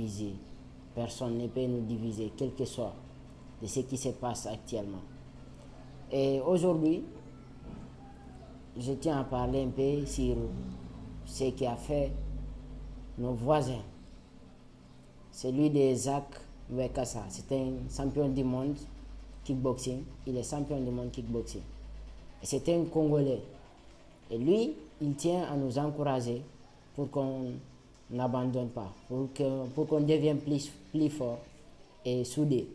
diviser. Personne ne peut nous diviser, quel que soit de ce qui se passe actuellement. Et aujourd'hui, je tiens à parler un peu sur ce qui a fait nos voisins. Celui de Zach Wekassa, c'est un champion du monde kickboxing. Il est champion du monde kickboxing. Et c'est un Congolais. Et lui, il tient à nous encourager pour qu'on n'abandonne pas, pour qu'on devienne plus fort et soudé.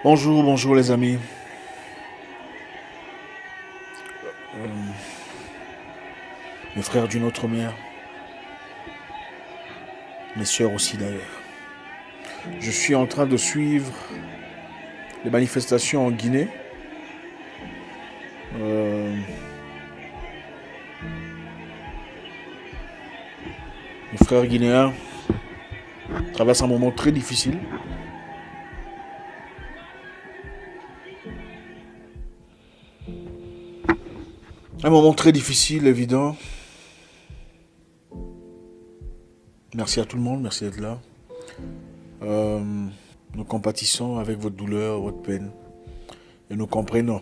Bonjour les amis. Mes frères d'une autre mère. Mes sœurs aussi d'ailleurs. Je suis en train de suivre les manifestations en Guinée. Mes frères guinéens traversent un moment très difficile. Un moment très difficile, évident. Merci à tout le monde, merci d'être là. Nous compatissons avec votre douleur, votre peine. Et nous comprenons.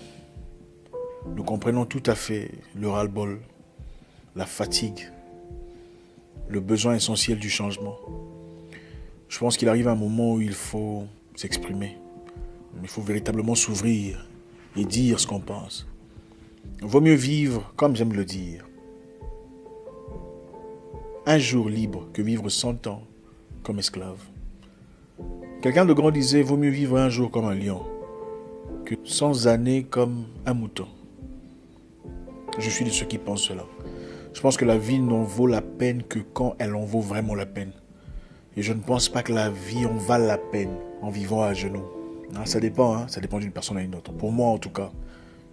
Nous comprenons tout à fait le ras-le-bol, la fatigue, le besoin essentiel du changement. Je pense qu'il arrive un moment où il faut s'exprimer. Il faut véritablement s'ouvrir et dire ce qu'on pense. Vaut mieux vivre, comme j'aime le dire, un jour libre que vivre 100 ans comme esclave. Quelqu'un de grand disait, vaut mieux vivre un jour comme un lion que 100 années comme un mouton. Je suis de ceux qui pensent cela. Je pense que la vie n'en vaut la peine que quand elle en vaut vraiment la peine. Et je ne pense pas que la vie en vale la peine en vivant à genoux. Ça dépend d'une personne à une autre. Pour moi en tout cas,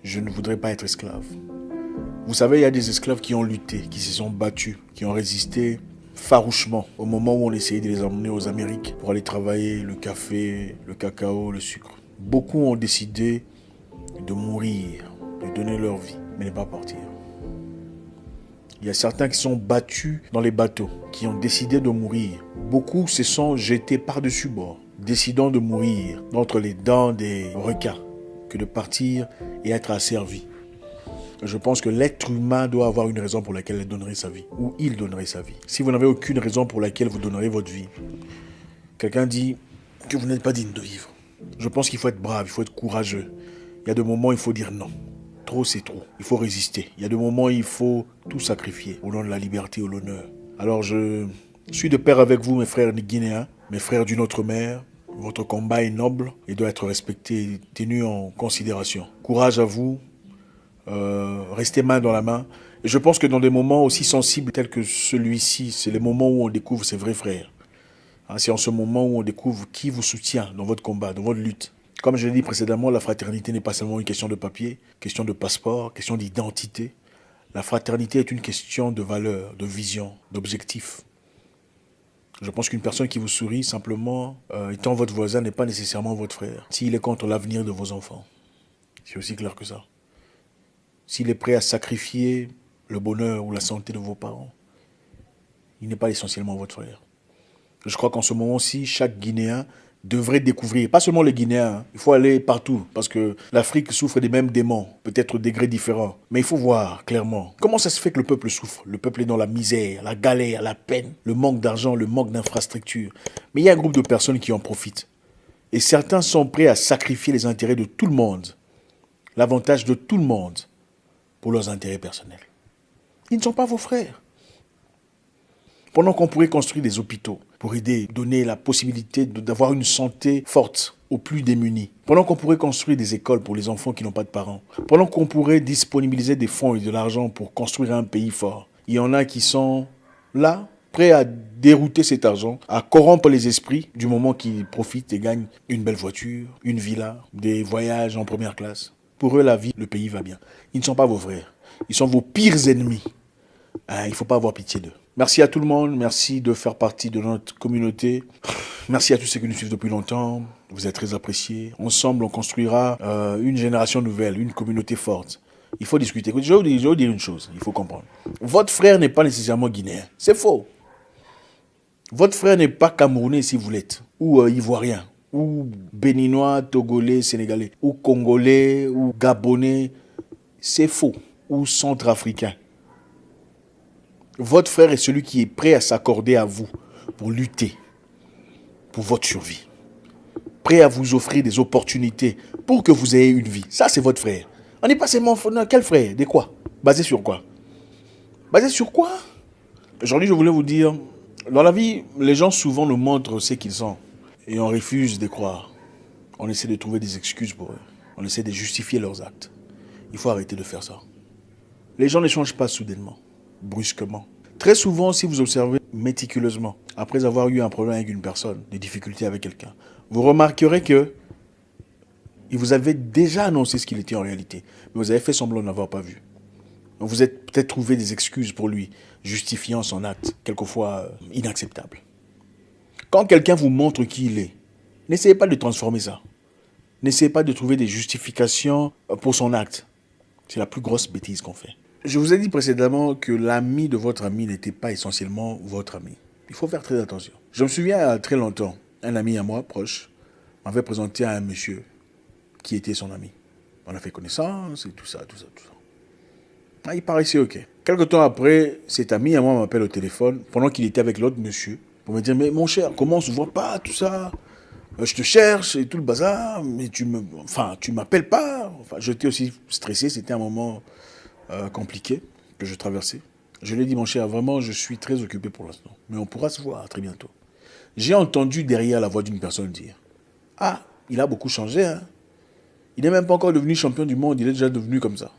je ne voudrais pas être esclave. Vous savez, il y a des esclaves qui ont lutté, qui se sont battus, qui ont résisté farouchement au moment où on essayait de les emmener aux Amériques pour aller travailler le café, le cacao, le sucre. Beaucoup ont décidé de mourir, de donner leur vie, mais ne pas partir. Il y a certains qui sont battus dans les bateaux, qui ont décidé de mourir. Beaucoup se sont jetés par-dessus bord, décidant de mourir entre les dents des requins que de partir et être asservi. Je pense que l'être humain doit avoir une raison pour laquelle il donnerait sa vie, ou il donnerait sa vie. Si vous n'avez aucune raison pour laquelle vous donnerez votre vie, quelqu'un dit que vous n'êtes pas digne de vivre. Je pense qu'il faut être brave, il faut être courageux. Il y a des moments où il faut dire non. Trop, c'est trop. Il faut résister. Il y a des moments où il faut tout sacrifier au nom de la liberté, au l'honneur. Alors je suis de pair avec vous, mes frères guinéens, mes frères d'une autre mère. Votre combat est noble et doit être respecté et tenu en considération. Courage à vous. Restez main dans la main. Et je pense que dans des moments aussi sensibles tels que celui-ci, c'est les moments où on découvre ses vrais frères. C'est en ce moment où on découvre qui vous soutient dans votre combat, dans votre lutte. Comme je l'ai dit précédemment, la fraternité n'est pas seulement une question de papier, question de passeport, question d'identité. La fraternité est une question de valeur, de vision, d'objectif. Je pense qu'une personne qui vous sourit simplement, étant votre voisin, n'est pas nécessairement votre frère. S'il est contre l'avenir de vos enfants. C'est aussi clair que ça. S'il est prêt à sacrifier le bonheur ou la santé de vos parents, il n'est pas essentiellement votre frère. Je crois qu'en ce moment-ci, chaque Guinéen devrait découvrir, pas seulement les Guinéens, il faut aller partout, parce que l'Afrique souffre des mêmes démons, peut-être au degrés différents. Mais il faut voir clairement comment ça se fait que le peuple souffre. Le peuple est dans la misère, la galère, la peine, le manque d'argent, le manque d'infrastructures. Mais il y a un groupe de personnes qui en profitent. Et certains sont prêts à sacrifier les intérêts de tout le monde, l'avantage de tout le monde, pour leurs intérêts personnels. Ils ne sont pas vos frères. Pendant qu'on pourrait construire des hôpitaux pour aider, donner la possibilité d'avoir une santé forte aux plus démunis. Pendant qu'on pourrait construire des écoles pour les enfants qui n'ont pas de parents. Pendant qu'on pourrait disponibiliser des fonds et de l'argent pour construire un pays fort. Il y en a qui sont là, prêts à dérouter cet argent, à corrompre les esprits du moment qu'ils profitent et gagnent une belle voiture, une villa, des voyages en première classe. Pour eux, la vie, le pays va bien. Ils ne sont pas vos frères. Ils sont vos pires ennemis. Il ne faut pas avoir pitié d'eux. Merci à tout le monde. Merci de faire partie de notre communauté. Merci à tous ceux qui nous suivent depuis longtemps. Vous êtes très appréciés. Ensemble, on construira une génération nouvelle, une communauté forte. Il faut discuter. Écoute, je vais vous dire une chose, il faut comprendre. Votre frère n'est pas nécessairement guinéen. C'est faux. Votre frère n'est pas camerounais si vous l'êtes, ou ivoirien, ou béninois, togolais, sénégalais, ou congolais, ou gabonais. C'est faux. Ou centrafricain. Votre frère est celui qui est prêt à s'accorder à vous pour lutter pour votre survie. Prêt à vous offrir des opportunités pour que vous ayez une vie. Ça, c'est votre frère. On n'est pas seulement... Quel frère? De quoi? Basé sur quoi? Basé sur quoi? Aujourd'hui, je voulais vous dire, dans la vie, les gens souvent nous montrent ce qu'ils sont. Et on refuse de croire. On essaie de trouver des excuses pour eux. On essaie de justifier leurs actes. Il faut arrêter de faire ça. Les gens ne changent pas soudainement, brusquement. Très souvent, si vous observez méticuleusement, après avoir eu un problème avec une personne, des difficultés avec quelqu'un, vous remarquerez que il vous avait déjà annoncé ce qu'il était en réalité, mais vous avez fait semblant de n'avoir pas vu. Donc vous êtes peut-être trouvé des excuses pour lui, justifiant son acte, quelquefois inacceptable. Quand quelqu'un vous montre qui il est, n'essayez pas de transformer ça. N'essayez pas de trouver des justifications pour son acte. C'est la plus grosse bêtise qu'on fait. Je vous ai dit précédemment que l'ami de votre ami n'était pas essentiellement votre ami. Il faut faire très attention. Je me souviens, il y a très longtemps, un ami à moi, proche, m'avait présenté à un monsieur qui était son ami. On a fait connaissance et tout ça. Ah, il paraissait ok. Quelque temps après, cet ami à moi m'appelle au téléphone, pendant qu'il était avec l'autre monsieur, pour me dire, mais mon cher, comment on se voit pas, tout ça? Je te cherche et tout le bazar, mais tu m'appelles pas. Enfin, j'étais aussi stressé, c'était un moment compliqué que je traversais. Je lui ai dit, mon cher, vraiment, je suis très occupé pour l'instant, mais on pourra se voir très bientôt. J'ai entendu derrière la voix d'une personne dire, ah, il a beaucoup changé, hein. Il n'est même pas encore devenu champion du monde, il est déjà devenu comme ça.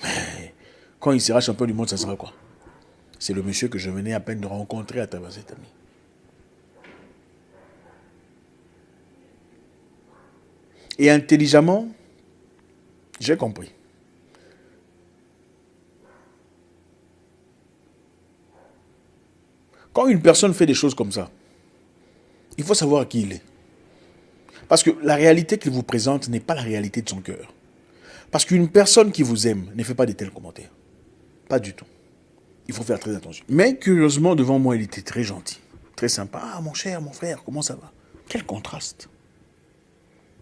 Mais quand il sera champion du monde, ça sera quoi? C'est le monsieur que je venais à peine de rencontrer à travers cet ami. Et intelligemment, j'ai compris. Quand une personne fait des choses comme ça, il faut savoir qui il est. Parce que la réalité qu'il vous présente n'est pas la réalité de son cœur. Parce qu'une personne qui vous aime ne fait pas de tels commentaires. Pas du tout. Il faut faire très attention. Mais curieusement, devant moi, il était très gentil. Très sympa. Ah, mon cher, mon frère, comment ça va? Quel contraste.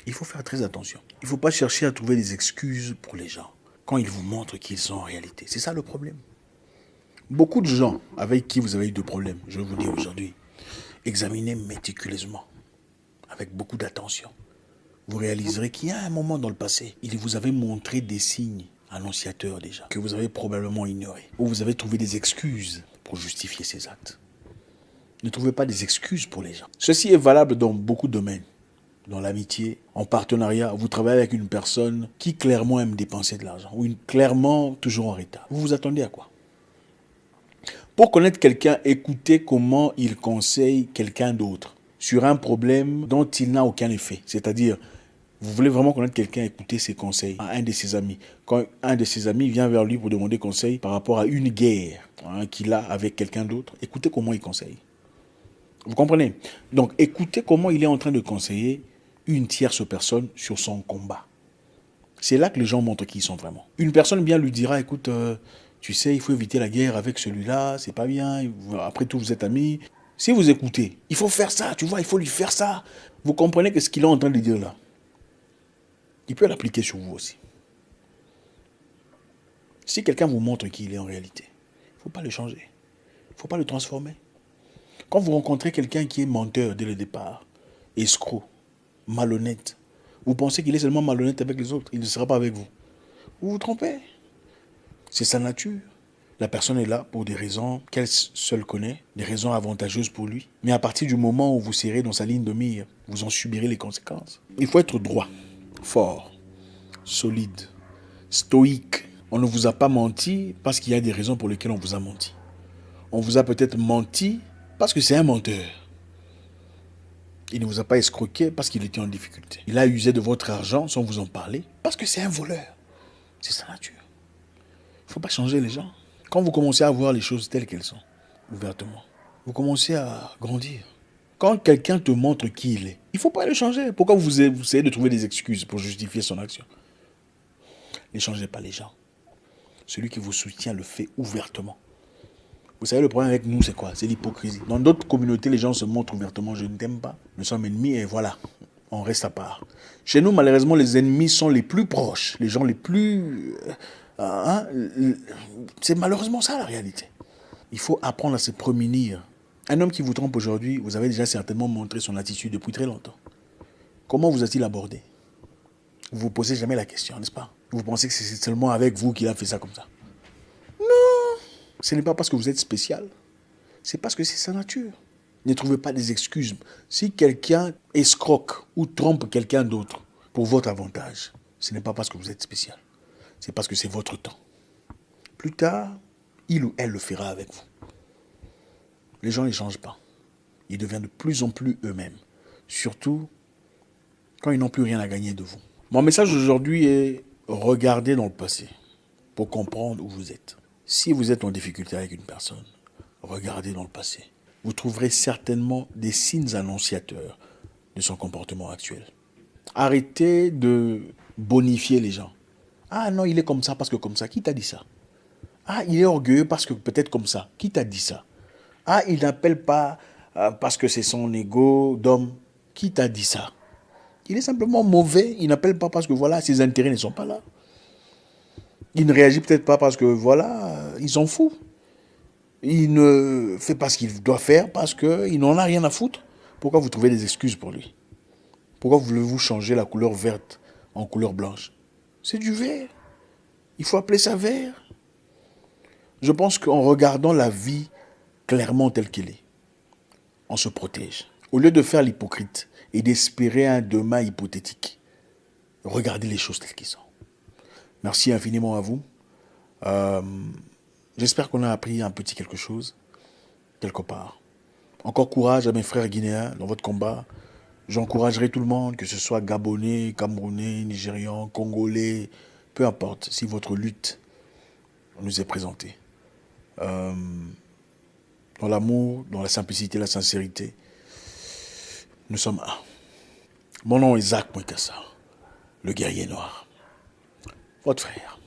Il faut faire très attention. Il ne faut pas chercher à trouver des excuses pour les gens quand ils vous montrent qui ils sont en réalité. C'est ça le problème. Beaucoup de gens avec qui vous avez eu de problèmes, je vais vous dire aujourd'hui, examinez méticuleusement, avec beaucoup d'attention. Vous réaliserez qu'il y a un moment dans le passé, il vous avait montré des signes annonciateurs déjà, que vous avez probablement ignorés, ou vous avez trouvé des excuses pour justifier ces actes. Ne trouvez pas des excuses pour les gens. Ceci est valable dans beaucoup de domaines. Dans l'amitié, en partenariat, vous travaillez avec une personne qui clairement aime dépenser de l'argent, ou clairement toujours en retard. Vous vous attendez à quoi? Pour connaître quelqu'un, écoutez comment il conseille quelqu'un d'autre sur un problème dont il n'a aucun effet. C'est-à-dire, vous voulez vraiment connaître quelqu'un, écoutez ses conseils à un de ses amis. Quand un de ses amis vient vers lui pour demander conseil par rapport à une guerre qu'il a avec quelqu'un d'autre, écoutez comment il conseille. Vous comprenez? Donc, écoutez comment il est en train de conseiller une tierce personne sur son combat. C'est là que les gens montrent qui ils sont vraiment. Une personne bien lui dira, écoute, tu sais, il faut éviter la guerre avec celui-là, c'est pas bien, après tout vous êtes amis. Si vous écoutez, il faut faire ça, tu vois, il faut lui faire ça. Vous comprenez que ce qu'il est en train de dire là, il peut l'appliquer sur vous aussi. Si quelqu'un vous montre qui il est en réalité, il ne faut pas le changer, il ne faut pas le transformer. Quand vous rencontrez quelqu'un qui est menteur dès le départ, escroc, malhonnête, vous pensez qu'il est seulement malhonnête avec les autres, il ne sera pas avec vous. Vous vous trompez. C'est sa nature. La personne est là pour des raisons qu'elle seule connaît, des raisons avantageuses pour lui. Mais à partir du moment où vous serez dans sa ligne de mire, vous en subirez les conséquences. Il faut être droit, fort, solide, stoïque. On ne vous a pas menti parce qu'il y a des raisons pour lesquelles on vous a menti. On vous a peut-être menti parce que c'est un menteur. Il ne vous a pas escroqué parce qu'il était en difficulté. Il a usé de votre argent sans vous en parler parce que c'est un voleur. C'est sa nature. Il ne faut pas changer les gens. Quand vous commencez à voir les choses telles qu'elles sont, ouvertement, vous commencez à grandir. Quand quelqu'un te montre qui il est, il ne faut pas le changer. Pourquoi vous essayez de trouver des excuses pour justifier son action? N'échangez pas les gens. Celui qui vous soutient le fait ouvertement. Vous savez, le problème avec nous, c'est quoi? C'est l'hypocrisie. Dans d'autres communautés, les gens se montrent ouvertement. Je ne t'aime pas. Nous sommes ennemis et voilà. On reste à part. Chez nous, malheureusement, les ennemis sont les plus proches. Les gens les plus... c'est malheureusement ça la réalité. Il faut apprendre à se prémunir. Un homme qui vous trompe aujourd'hui, vous avez déjà certainement montré son attitude depuis très longtemps. Comment vous a-t-il abordé? Vous ne vous posez jamais la question, n'est-ce pas? Vous pensez que c'est seulement avec vous qu'il a fait ça comme ça. Ce n'est pas parce que vous êtes spécial. C'est parce que c'est sa nature. Ne trouvez pas des excuses. Si quelqu'un escroque ou trompe quelqu'un d'autre pour votre avantage, ce n'est pas parce que vous êtes spécial. C'est parce que c'est votre temps. Plus tard, il ou elle le fera avec vous. Les gens ne changent pas. Ils deviennent de plus en plus eux-mêmes. Surtout quand ils n'ont plus rien à gagner de vous. Mon message aujourd'hui est regardez dans le passé pour comprendre où vous êtes. Si vous êtes en difficulté avec une personne, regardez dans le passé. Vous trouverez certainement des signes annonciateurs de son comportement actuel. Arrêtez de bonifier les gens. Ah non, il est comme ça parce que comme ça. Qui t'a dit ça? Ah, il est orgueilleux parce que peut-être comme ça. Qui t'a dit ça? Ah, il n'appelle pas parce que c'est son ego d'homme. Qui t'a dit ça? Il est simplement mauvais. Il n'appelle pas parce que voilà, ses intérêts ne sont pas là. Il ne réagit peut-être pas parce que voilà, il s'en fout. Il ne fait pas ce qu'il doit faire parce qu'il n'en a rien à foutre. Pourquoi vous trouvez des excuses pour lui? Pourquoi voulez-vous changer la couleur verte en couleur blanche? C'est du vert. Il faut appeler ça vert. Je pense qu'en regardant la vie clairement telle qu'elle est, on se protège. Au lieu de faire l'hypocrite et d'espérer un demain hypothétique, regardez les choses telles qu'elles sont. Merci infiniment à vous. J'espère qu'on a appris un petit quelque chose, quelque part. Encore courage à mes frères guinéens dans votre combat. J'encouragerai tout le monde, que ce soit Gabonais, Camerounais, Nigérians, Congolais, peu importe, si votre lutte nous est présentée. Dans l'amour, dans la simplicité, la sincérité, nous sommes un. Mon nom est Zach Moikassa, le guerrier noir. Votre frère.